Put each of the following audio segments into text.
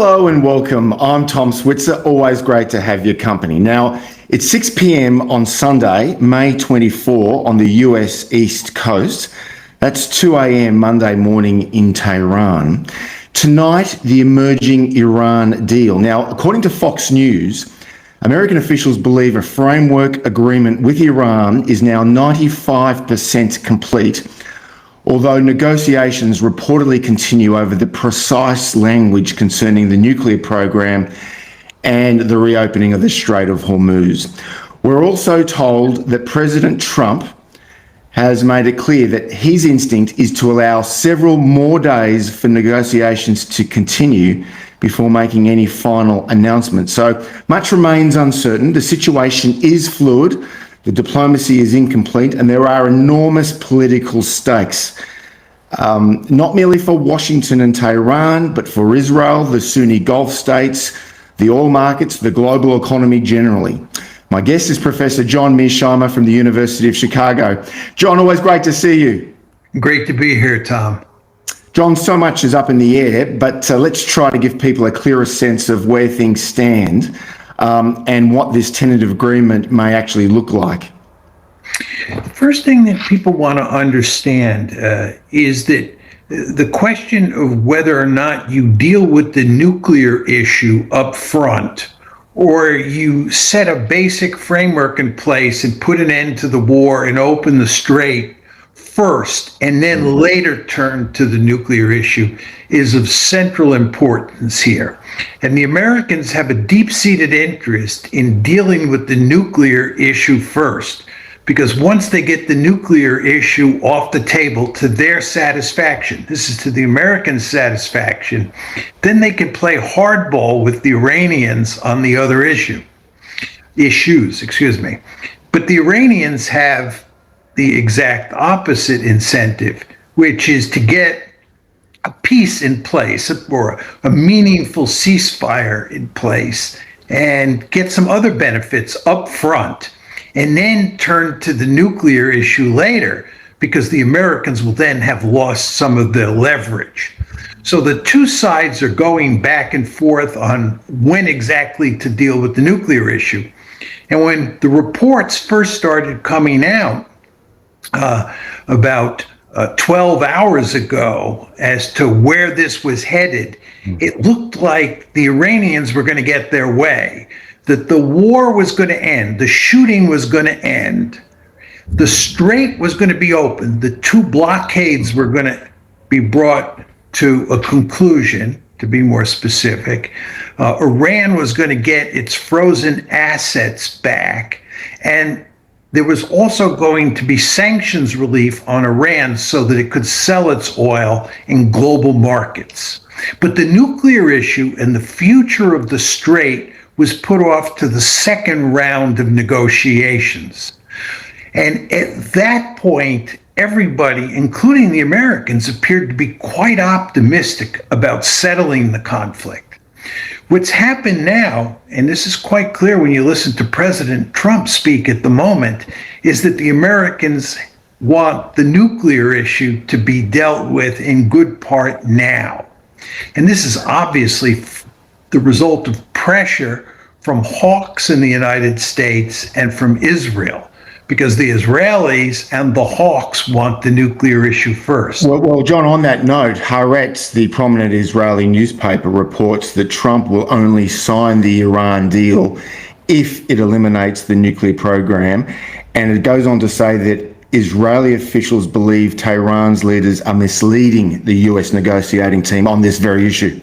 Hello and welcome. I'm Tom Switzer. Always great to have your company. Now, it's 6 p.m. on Sunday, May 24, on the US East Coast. That's 2 a.m. Monday morning in Tehran. Tonight, the emerging Iran deal. Now, according to Fox News, American officials believe a framework agreement with Iran is now 95% complete, although negotiations reportedly continue over the precise language concerning the nuclear program and the reopening of the Strait of Hormuz. We're also told that President Trump has made it clear that his instinct is to allow several more days for negotiations to continue before making any final announcement. So much remains uncertain. The situation is fluid. The diplomacy is incomplete, and there are enormous political stakes, not merely for Washington and Tehran, but for Israel, the Sunni Gulf states, the oil markets, the global economy generally. My guest is Professor John Mearsheimer from the University of Chicago. John, always great to see you. Great to be here, Tom. John, so much is up in the air, but let's try to give people a clearer sense of where things stand. And what this tentative agreement may actually look like. The first thing that people want to understand is that the question of whether or not you deal with the nuclear issue up front, or you set a basic framework in place and put an end to the war and open the strait first, and then later turn to the nuclear issue, is of central importance here. And the Americans have a deep-seated interest in dealing with the nuclear issue first, because once they get the nuclear issue off the table to their satisfaction, this is to the American satisfaction, then they can play hardball with the Iranians on the other issues. But the Iranians have the exact opposite incentive, which is to get a peace in place or a meaningful ceasefire in place and get some other benefits up front, and then turn to the nuclear issue later, because the Americans will then have lost some of their leverage. So the two sides are going back and forth on when exactly to deal with the nuclear issue. And when the reports first started coming out about 12 hours ago as to where this was headed, it looked like the Iranians were going to get their way, that the war was going to end, the shooting was going to end, the strait was going to be opened, the two blockades were going to be brought to a conclusion, to be more specific. Iran was going to get its frozen assets back, and there was also going to be sanctions relief on Iran so that it could sell its oil in global markets. But the nuclear issue and the future of the strait was put off to the second round of negotiations. And at that point, everybody, including the Americans, appeared to be quite optimistic about settling the conflict. What's happened now, and this is quite clear when you listen to President Trump speak at the moment, is that the Americans want the nuclear issue to be dealt with in good part now. And this is obviously the result of pressure from hawks in the United States and from Israel, because the Israelis and the hawks want the nuclear issue first. Well, John, on that note, Haaretz, the prominent Israeli newspaper, reports that Trump will only sign the Iran deal if it eliminates the nuclear program. And it goes on to say that Israeli officials believe Tehran's leaders are misleading the US negotiating team on this very issue.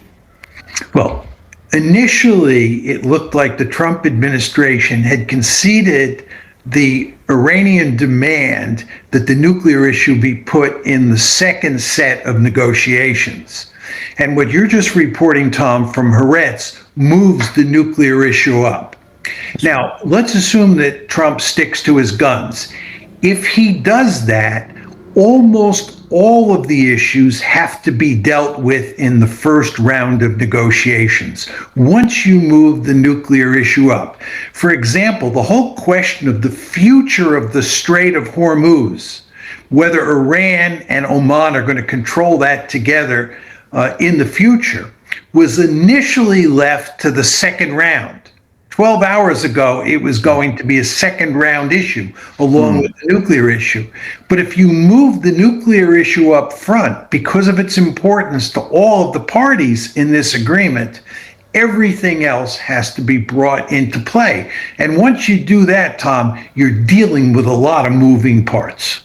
Well, initially, it looked like the Trump administration had conceded the Iranian demand that the nuclear issue be put in the second set of negotiations. And what you're just reporting, Tom, from Haaretz moves the nuclear issue up. Now, let's assume that Trump sticks to his guns. If he does that, almost all of the issues have to be dealt with in the first round of negotiations once you move the nuclear issue up. For example, the whole question of the future of the Strait of Hormuz, whether Iran and Oman are going to control that together in the future, was initially left to the second round. 12 hours ago, it was going to be a second round issue along with the nuclear issue. But if you move the nuclear issue up front, because of its importance to all of the parties in this agreement, everything else has to be brought into play. And once you do that, Tom, you're dealing with a lot of moving parts.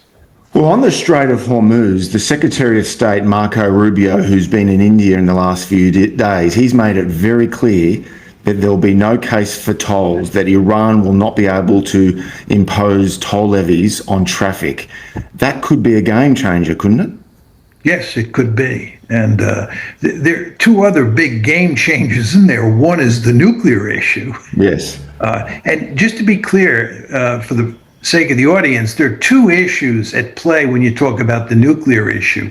Well, on the Strait of Hormuz, the Secretary of State, Marco Rubio, who's been in India in the last few days, he's made it very clear that there'll be no case for tolls, that Iran will not be able to impose toll levies on traffic. That could be a game changer, couldn't it? Yes, it could be. And there are two other big game changers in there. One is the nuclear issue. Yes. And just to be clear, for the sake of the audience, there are two issues at play when you talk about the nuclear issue.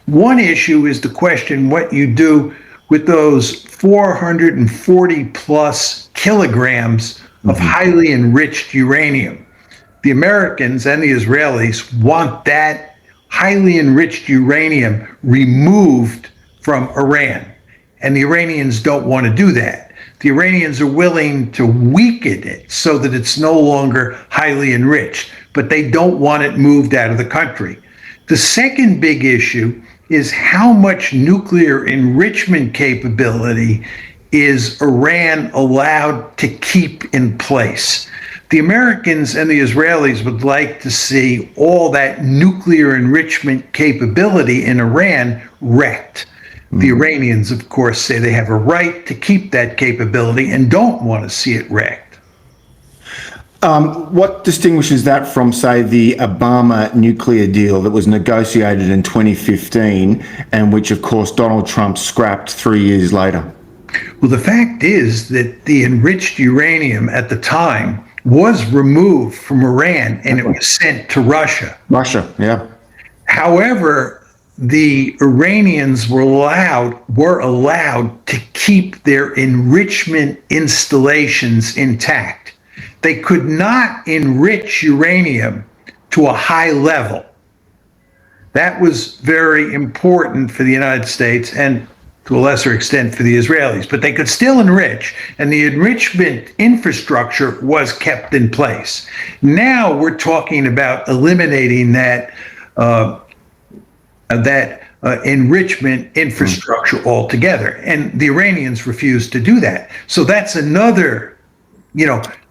One issue is the question what you do with those 440 plus kilograms of highly enriched uranium. The Americans and the Israelis want that highly enriched uranium removed from Iran. And the Iranians don't want to do that. The Iranians are willing to weaken it so that it's no longer highly enriched, but they don't want it moved out of the country. The second big issue is how much nuclear enrichment capability is Iran allowed to keep in place. The Americans and the Israelis would like to see all that nuclear enrichment capability in Iran wrecked. The Iranians, of course, say they have a right to keep that capability and don't want to see it wrecked. What distinguishes that from, say, the Obama nuclear deal that was negotiated in 2015 and which, of course, Donald Trump scrapped 3 years later? Well, the fact is that the enriched uranium at the time was removed from Iran and it was sent to Russia. Russia, yeah. However, the Iranians were allowed to keep their enrichment installations intact. They could not enrich uranium to a high level. That was very important for the United States and to a lesser extent for the Israelis, but they could still enrich, and the enrichment infrastructure was kept in place. Now we're talking about eliminating that enrichment infrastructure altogether, and the Iranians refused to do that. So that's another,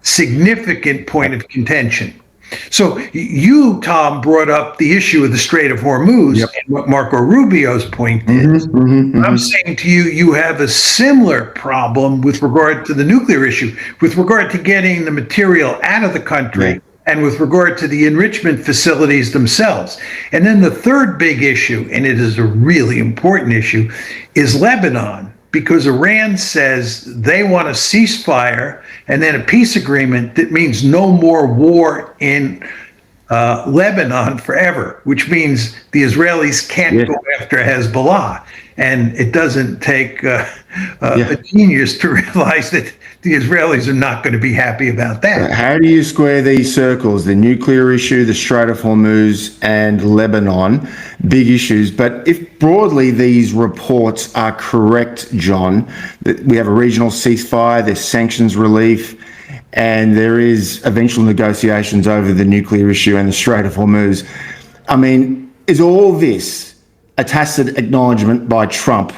significant point of contention. So you, Tom, brought up the issue of the Strait of Hormuz and what Marco Rubio's point is. I'm saying to you, you have a similar problem with regard to the nuclear issue, with regard to getting the material out of the country and with regard to the enrichment facilities themselves. And then the third big issue, and it is a really important issue, is Lebanon, because Iran says they want a ceasefire and then a peace agreement that means no more war in Lebanon forever, which means the Israelis can't go after Hezbollah. And it doesn't take a genius to realize that the Israelis are not going to be happy about that. How do you square these circles? The nuclear issue, the Strait of Hormuz, and Lebanon, big issues. But if broadly these reports are correct, John, that we have a regional ceasefire, there's sanctions relief, and there is eventual negotiations over the nuclear issue and the Strait of Hormuz. I mean, is all this a tacit acknowledgement by Trump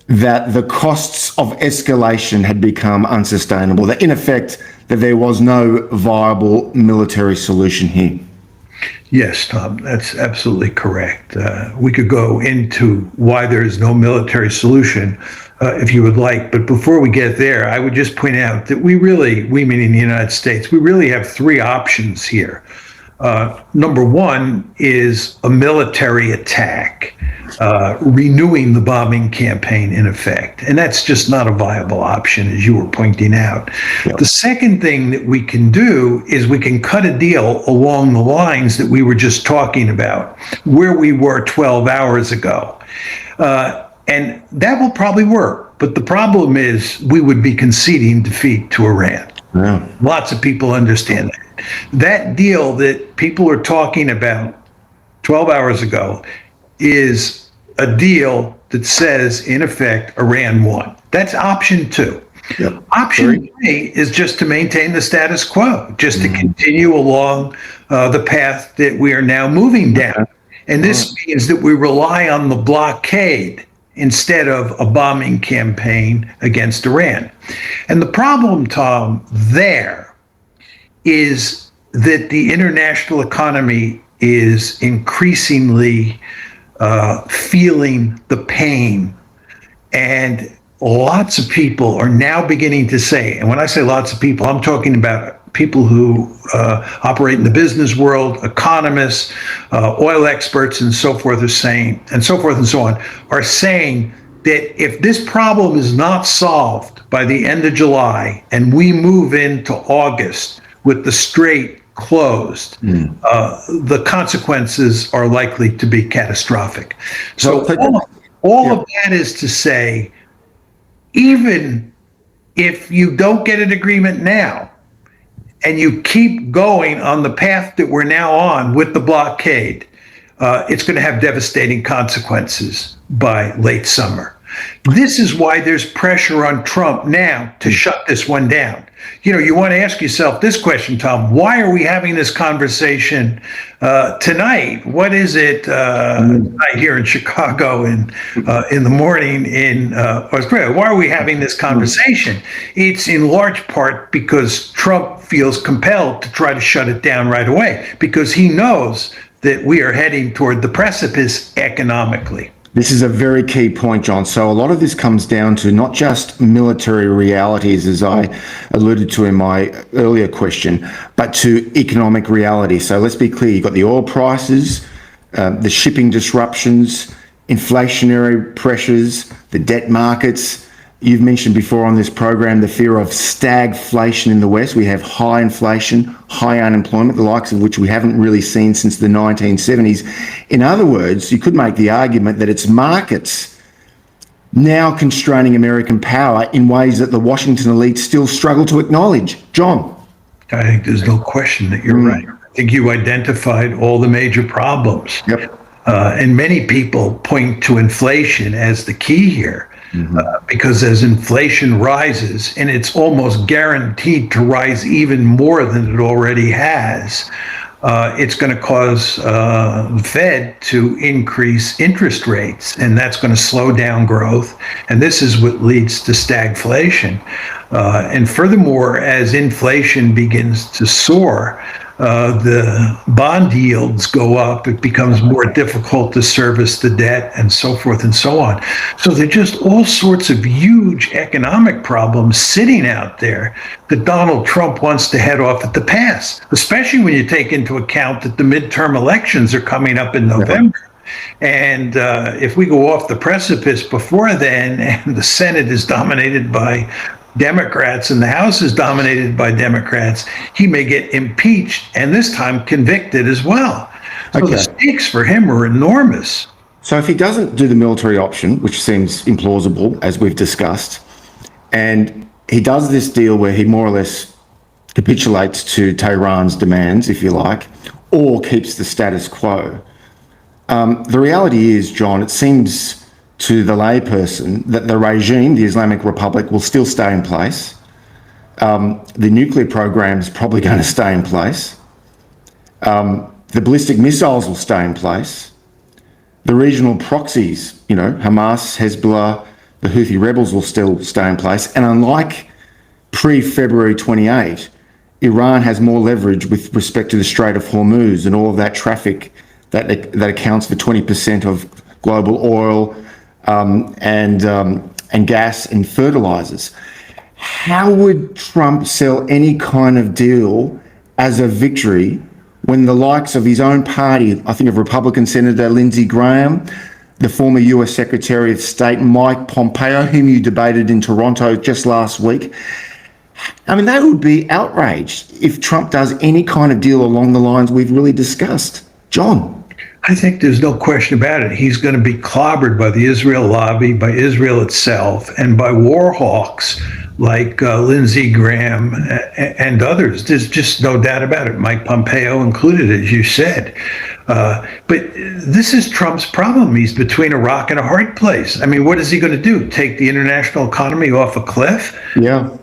that the costs of escalation had become unsustainable, that in effect, that there was no viable military solution here? Yes, Tom, that's absolutely correct. We could go into why there is no military solution if you would like. But before we get there, I would just point out that we meaning the United States, we really have three options here. Number one is a military attack, renewing the bombing campaign in effect. And that's just not a viable option, as you were pointing out. The second thing that we can do is we can cut a deal along the lines that we were just talking about, where we were 12 hours ago. And that will probably work. But the problem is we would be conceding defeat to Iran. Yeah. Lots of people understand that. That deal that people are talking about 12 hours ago is a deal that says, in effect, Iran won. That's option two. Yep. Option three is just to maintain the status quo, just to continue along the path that we are now moving down. And this means that we rely on the blockade instead of a bombing campaign against Iran. And the problem, Tom, there is that the international economy is increasingly feeling the pain. And lots of people are now beginning to say, and when I say lots of people, I'm talking about people who operate in the business world, economists, oil experts, and so forth are saying, and so forth and so on, are saying that if this problem is not solved by the end of July and we move into August with the strait closed, the consequences are likely to be catastrophic. So all of that is to say, even if you don't get an agreement now and you keep going on the path that we're now on with the blockade, it's going to have devastating consequences by late summer. This is why there's pressure on Trump now to shut this one down. You know, you want to ask yourself this question, Tom: why are we having this conversation tonight? What is it here in Chicago and in the morning in Australia? Why are we having this conversation? It's in large part because Trump feels compelled to try to shut it down right away, because he knows that we are heading toward the precipice economically. This is a very key point, John. So a lot of this comes down to not just military realities, as I alluded to in my earlier question, but to economic reality. So let's be clear. You've got the oil prices, the shipping disruptions, inflationary pressures, the debt markets. You've mentioned before on this program the fear of stagflation in the West. We have high inflation, high unemployment, the likes of which we haven't really seen since the 1970s. In other words, you could make the argument that it's markets now constraining American power in ways that the Washington elite still struggle to acknowledge. John? I think there's no question that you're right. I think you identified all the major problems. Yep. And many people point to inflation as the key here. Because as inflation rises, and it's almost guaranteed to rise even more than it already has, it's going to cause the Fed to increase interest rates, and that's going to slow down growth. And this is what leads to stagflation. And furthermore, as inflation begins to soar, the bond yields go up, it becomes more difficult to service the debt, and so forth and so on. So there are just all sorts of huge economic problems sitting out there that Donald Trump wants to head off at the pass, especially when you take into account that the midterm elections are coming up in November. And if we go off the precipice before then, and the Senate is dominated by Democrats and the House is dominated by Democrats, he may get impeached and this time convicted as well. So the stakes for him are enormous. So if he doesn't do the military option, which seems implausible, as we've discussed, and he does this deal where he more or less capitulates to Tehran's demands, if you like, or keeps the status quo, the reality is, John, it seems to the layperson that the regime, the Islamic Republic, will still stay in place. The nuclear program is probably going to stay in place. The ballistic missiles will stay in place. The regional proxies, you know, Hamas, Hezbollah, the Houthi rebels will still stay in place. And unlike pre-February 28, Iran has more leverage with respect to the Strait of Hormuz and all of that traffic that accounts for 20% of global oil, and gas and fertilizers. How would Trump sell any kind of deal as a victory when the likes of his own party, I think of Republican Senator Lindsey Graham, the former US Secretary of State Mike Pompeo, whom you debated in Toronto just last week, I mean, they would be outraged if Trump does any kind of deal along the lines we've really discussed. John? I think there's no question about it. He's going to be clobbered by the Israel lobby, by Israel itself, and by war hawks like Lindsey Graham and others. There's just no doubt about it. Mike Pompeo included, as you said. But this is Trump's problem. He's between a rock and a hard place. I mean, what is he going to do? Take the international economy off a cliff? Yeah.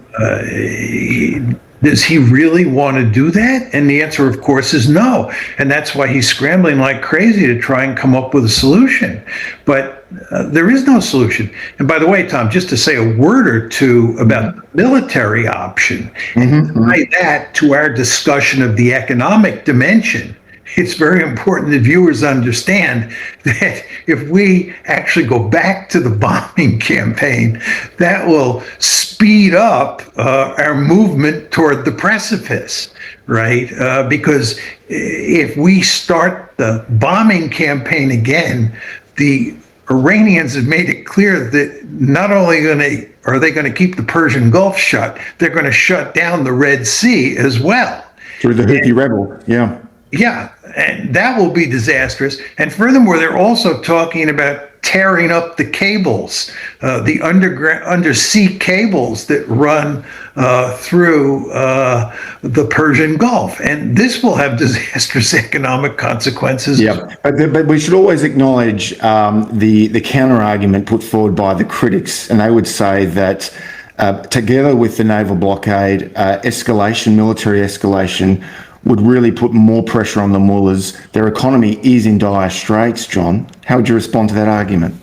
Does he really want to do that? And the answer, of course, is no. And that's why he's scrambling like crazy to try and come up with a solution. But there is no solution. And by the way, Tom, just to say a word or two about the military option, and tie that to our discussion of the economic dimension, it's very important that viewers understand that if we actually go back to the bombing campaign, that will speed up our movement toward the precipice, right? Because if we start the bombing campaign again, the Iranians have made it clear that not only are they going to keep the Persian Gulf shut, they're going to shut down the Red Sea as well. Through the Houthi rebel, yeah. Yeah, and that will be disastrous. And furthermore, they're also talking about tearing up the cables, the undersea cables that run through the Persian Gulf. And this will have disastrous economic consequences. Yeah, but we should always acknowledge the counter argument put forward by the critics, and they would say that together with the naval blockade, military escalation, would really put more pressure on the mullahs. Their economy is in dire straits, John. How would you respond to that argument?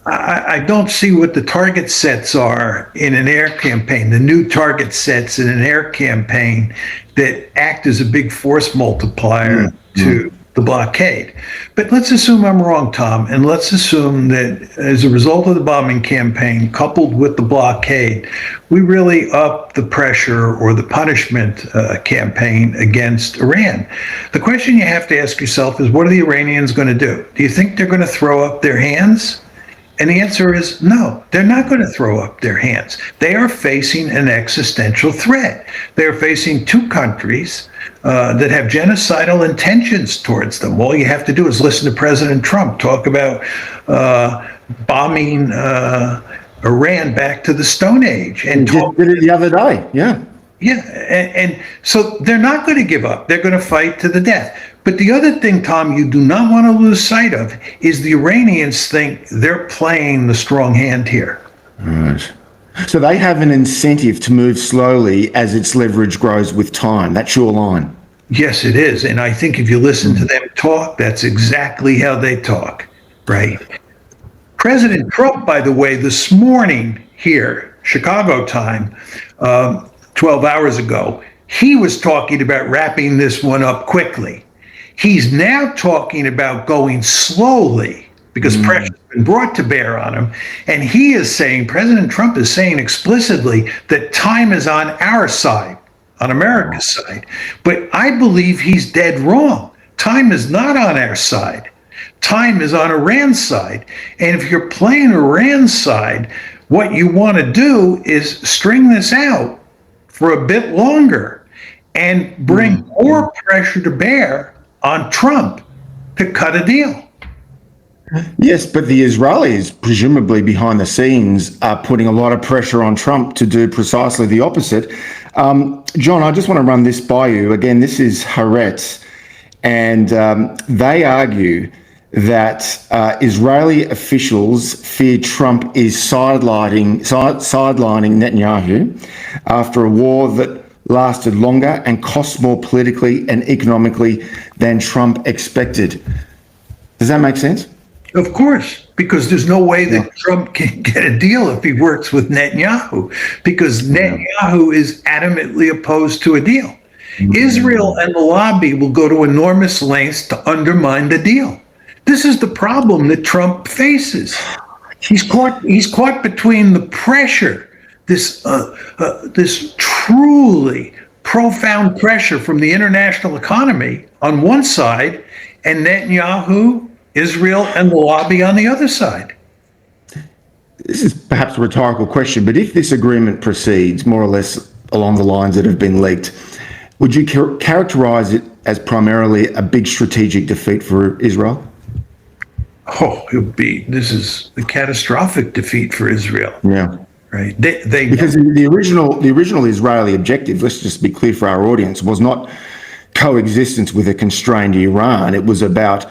I don't see what the target sets are in an air campaign, the new target sets in an air campaign that act as a big force multiplier to the blockade. But let's assume I'm wrong, Tom, and let's assume that as a result of the bombing campaign, coupled with the blockade, we really up the pressure or the punishment campaign against Iran. The question you have to ask yourself is, what are the Iranians going to do? Do you think they're going to throw up their hands? And the answer is no, they're not going to throw up their hands. They are facing an existential threat. They're facing two countries that have genocidal intentions towards them. All you have to do is listen to President Trump talk about bombing Iran back to the Stone Age. And did it the other day, yeah. Yeah, and so they're not going to give up. They're going to fight to the death. But the other thing, Tom, you do not want to lose sight of is the Iranians think they're playing the strong hand here. Right. So they have an incentive to move slowly as its leverage grows with time. That's your line. Yes, it is. And I think if you listen to them talk, that's exactly how they talk, right? President Trump, by the way, this morning here, Chicago time, 12 hours ago, he was talking about wrapping this one up quickly. He's now talking about going slowly because pressure's been brought to bear on him. And he is saying, President Trump is saying explicitly that time is on our side, on America's side. But I believe he's dead wrong. Time is not on our side. Time is on Iran's side. And if you're playing Iran's side, what you want to do is string this out for a bit longer and bring more pressure to bear on Trump to cut a deal. Yes, but the Israelis, presumably behind the scenes, are putting a lot of pressure on Trump to do precisely the opposite. John, I just want to run this by you. Again, this is Haaretz, and they argue that Israeli officials fear Trump is sidelining Netanyahu after a war that lasted longer and cost more politically and economically than Trump expected. Does that make sense? Of course, because there's no way that Trump can get a deal if he works with Netanyahu, because Netanyahu is adamantly opposed to a deal. Israel and the lobby will go to enormous lengths to undermine the deal. This is the problem that Trump faces. He's caught between the pressure, this truly profound pressure from the international economy on one side, and Netanyahu, Israel, and the lobby on the other side. This is perhaps a rhetorical question, but if this agreement proceeds more or less along the lines that have been leaked, would you characterize it as primarily a big strategic defeat for Israel? Oh, this is a catastrophic defeat for Israel. Yeah. Right. They because the original Israeli objective, let's just be clear for our audience, was not coexistence with a constrained Iran. It was about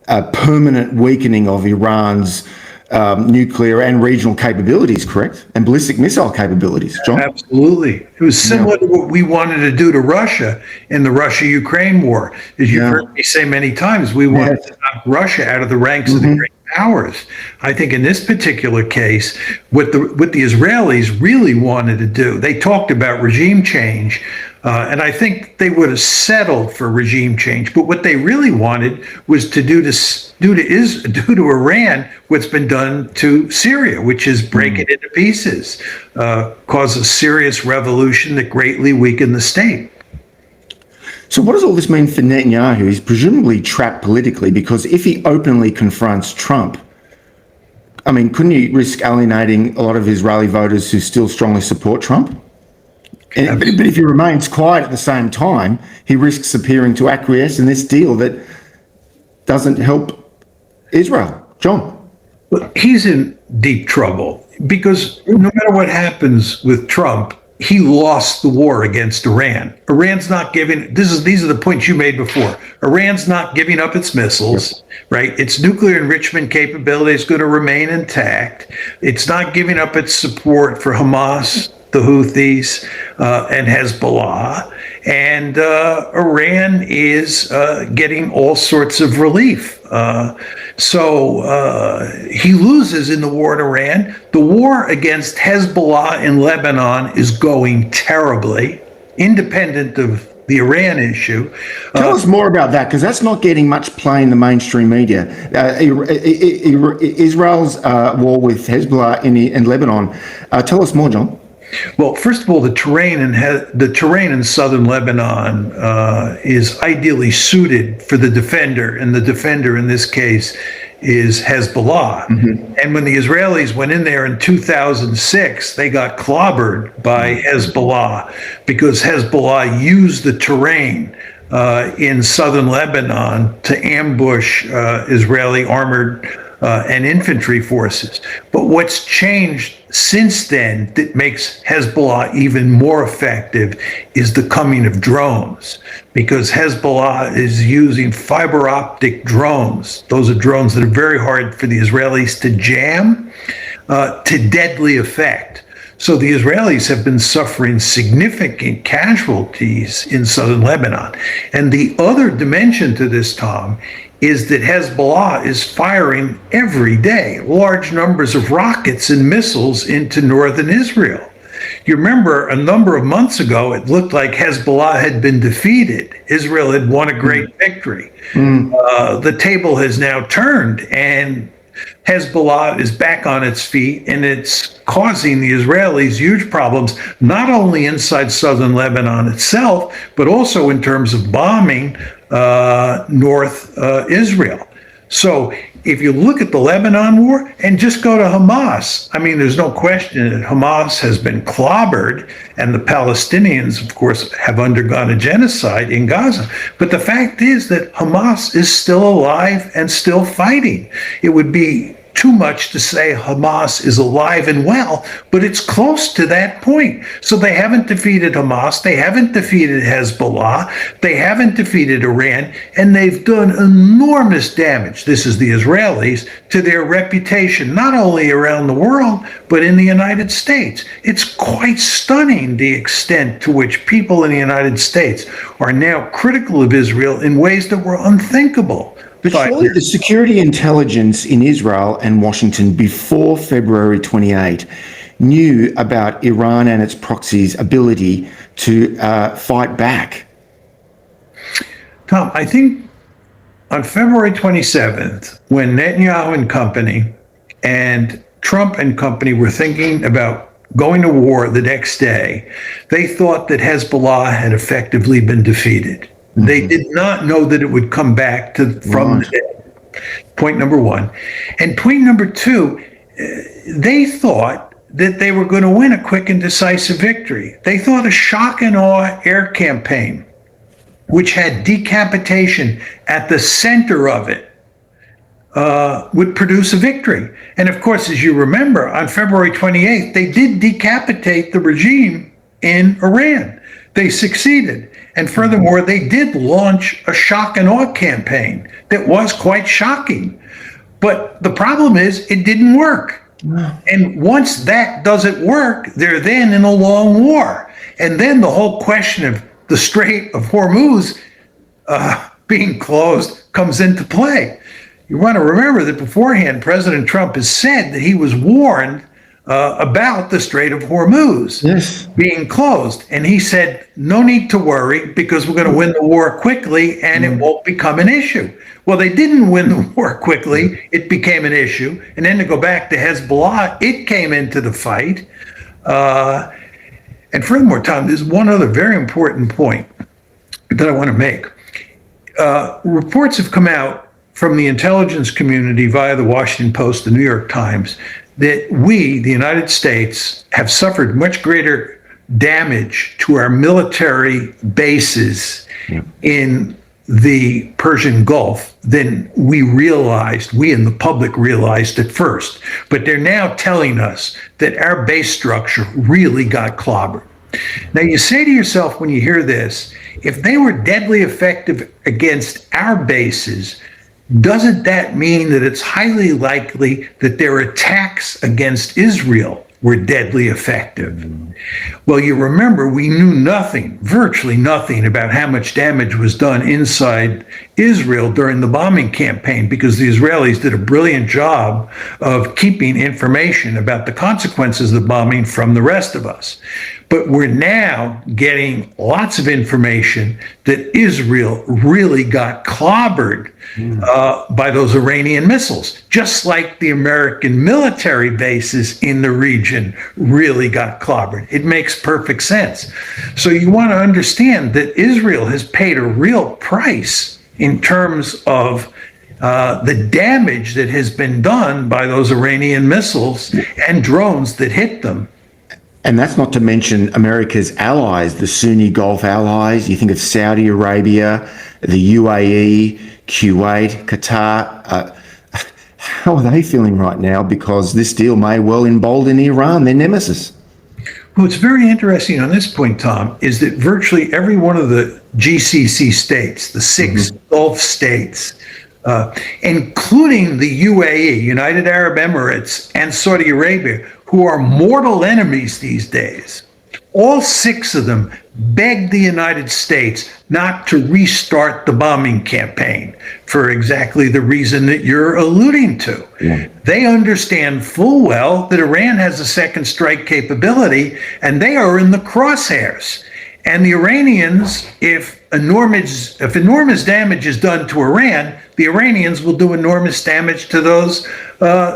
a permanent weakening of Iran's nuclear and regional capabilities, correct? And ballistic missile capabilities, John? Absolutely. It was similar to what we wanted to do to Russia in the Russia-Ukraine war. As you've heard me say many times, we wanted to knock Russia out of the ranks of the great powers. I think in this particular case, what the Israelis really wanted to do, they talked about regime change, and I think they would have settled for regime change. But what they really wanted was to do to Iran what's been done to Syria, which is break it into pieces, cause a serious revolution that greatly weakened the state. So what does all this mean for Netanyahu? He's presumably trapped politically, because if he openly confronts Trump, I mean, couldn't he risk alienating a lot of Israeli voters who still strongly support Trump? But if he remains quiet at the same time, he risks appearing to acquiesce in this deal that doesn't help Israel. John? Well, he's in deep trouble, because no matter what happens with Trump, he lost the war against Iran. Iran's not giving, these are the points you made before. Iran's not giving up its missiles, right? Its nuclear enrichment capability is going to remain intact. It's not giving up its support for Hamas, the Houthis, and Hezbollah. And Iran is getting all sorts of relief. So he loses in the war in Iran. The war against Hezbollah in Lebanon is going terribly, independent of the Iran issue. Tell us more about that, because that's not getting much play in the mainstream media. Israel's war with Hezbollah in Lebanon. Tell us more, John. Well, first of all, the terrain in southern Lebanon is ideally suited for the defender, and the defender in this case is Hezbollah. And when the Israelis went in there in 2006, they got clobbered by Hezbollah, because Hezbollah used the terrain in southern Lebanon to ambush Israeli armored and infantry forces. But what's changed since then that makes Hezbollah even more effective is the coming of drones, because Hezbollah is using fiber optic drones. Those are drones that are very hard for the Israelis to jam, to deadly effect. So the Israelis have been suffering significant casualties in southern Lebanon. And the other dimension to this, Tom, is that Hezbollah is firing every day large numbers of rockets and missiles into northern Israel. You remember a number of months ago, it looked like Hezbollah had been defeated. Israel had won a great victory. The table has now turned, and Hezbollah is back on its feet, and it's causing the Israelis huge problems, not only inside southern Lebanon itself, but also in terms of bombing North Israel. So if you look at the Lebanon war and just go to Hamas, I mean, there's no question that Hamas has been clobbered, and the Palestinians, of course, have undergone a genocide in Gaza. But the fact is that Hamas is still alive and still fighting. It would be too much to say Hamas is alive and well, but it's close to that point. So they haven't defeated Hamas, they haven't defeated Hezbollah, they haven't defeated Iran, and they've done enormous damage, this is the Israelis, to their reputation, not only around the world, but in the United States. It's quite stunning the extent to which people in the United States are now critical of Israel in ways that were unthinkable. But surely the security intelligence in Israel and Washington before February 28 knew about Iran and its proxies' ability to fight back. Tom, I think on February 27th, when Netanyahu and company and Trump and company were thinking about going to war the next day, they thought that Hezbollah had effectively been defeated. They did not know that it would come back from the dead. Point number one. And point number two, they thought that they were going to win a quick and decisive victory. They thought a shock and awe air campaign, which had decapitation at the center of it, would produce a victory. And of course, as you remember, on February 28th, they did decapitate the regime in Iran. They succeeded. And furthermore, they did launch a shock and awe campaign that was quite shocking. But the problem is it didn't work. And once that doesn't work, they're then in a long war. And then the whole question of the Strait of Hormuz being closed comes into play. You want to remember that beforehand, President Trump has said that he was warned about the Strait of Hormuz being closed. And he said, no need to worry because we're going to win the war quickly and it won't become an issue. Well, they didn't win the war quickly. It became an issue. And then to go back to Hezbollah, it came into the fight. And furthermore, Tom, there's one other very important point that I want to make. Reports have come out from the intelligence community via the Washington Post, the New York Times, that we, the United States, have suffered much greater damage to our military bases in the Persian Gulf than we realized, we in the public realized at first. But they're now telling us that our base structure really got clobbered. Now you say to yourself when you hear this, if they were deadly effective against our bases, doesn't that mean that it's highly likely that their attacks against Israel were deadly effective? Well, you remember we knew nothing, virtually nothing, about how much damage was done inside Israel during the bombing campaign because the Israelis did a brilliant job of keeping information about the consequences of the bombing from the rest of us. But we're now getting lots of information that Israel really got clobbered by those Iranian missiles, just like the American military bases in the region really got clobbered. It makes perfect sense. So you want to understand that Israel has paid a real price in terms of the damage that has been done by those Iranian missiles and drones that hit them. And that's not to mention America's allies, the Sunni Gulf allies. You think of Saudi Arabia, the UAE, Kuwait, Qatar. How are they feeling right now? Because this deal may well embolden Iran, their nemesis. What's very interesting on this point, Tom, is that virtually every one of the GCC states, the six Gulf states, including the UAE, United Arab Emirates, and Saudi Arabia, who are mortal enemies these days, all six of them begged the United States not to restart the bombing campaign for exactly the reason that you're alluding to. They understand full well that Iran has a second strike capability, and they are in the crosshairs. And the Iranians, if enormous damage is done to Iran, the Iranians will do enormous damage to those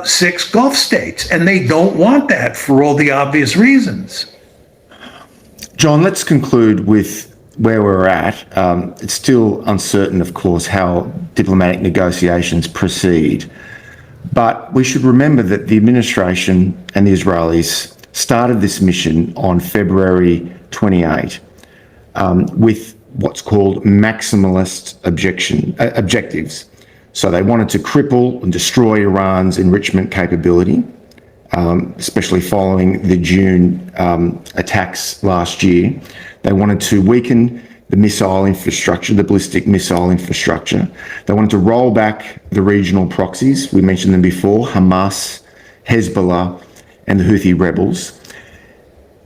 six Gulf states. And they don't want that for all the obvious reasons. John, let's conclude with where we're at. It's still uncertain, of course, how diplomatic negotiations proceed. But we should remember that the administration and the Israelis started this mission on February 28 with what's called maximalist objectives. So they wanted to cripple and destroy Iran's enrichment capability, especially following the June attacks last year. They wanted to weaken the missile infrastructure, the ballistic missile infrastructure. They wanted to roll back the regional proxies. We mentioned them before, Hamas, Hezbollah, and the Houthi rebels.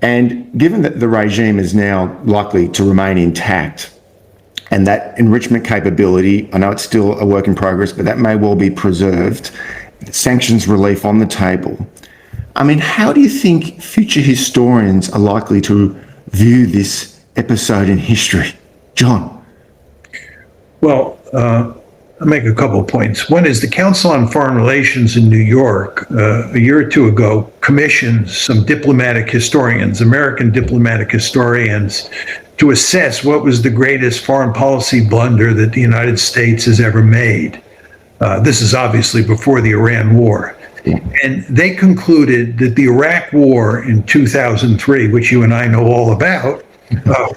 And given that the regime is now likely to remain intact, and that enrichment capability, I know it's still a work in progress, but that may well be preserved, sanctions relief on the table. I mean, how do you think future historians are likely to view this episode in history? John? Well, I'll make a couple of points. One is the Council on Foreign Relations in New York, a year or two ago, commissioned some diplomatic historians, American diplomatic historians, to assess what was the greatest foreign policy blunder that the United States has ever made. This is obviously before the Iran war. And they concluded that the Iraq war in 2003, which you and I know all about,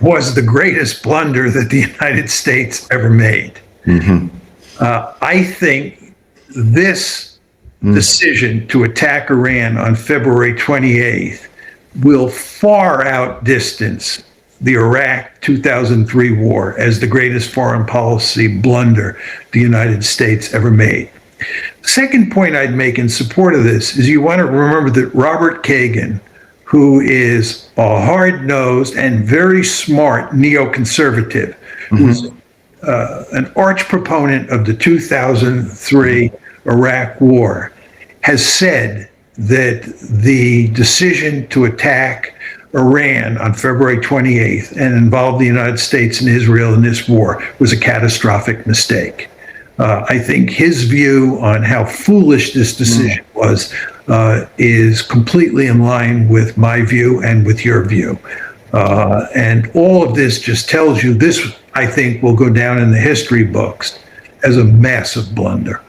was the greatest blunder that the United States ever made. I think this decision to attack Iran on February 28th will far outdistance the Iraq 2003 war as the greatest foreign policy blunder the United States ever made. Second point I'd make in support of this is you want to remember that Robert Kagan, who is a hard-nosed and very smart neoconservative, who's an arch proponent of the 2003 Iraq war, has said that the decision to attack Iran on February 28th and involve the United States and Israel in this war was a catastrophic mistake. I think his view on how foolish this decision was is completely in line with my view and with your view. And all of this just tells you this, I think, will go down in the history books as a massive blunder.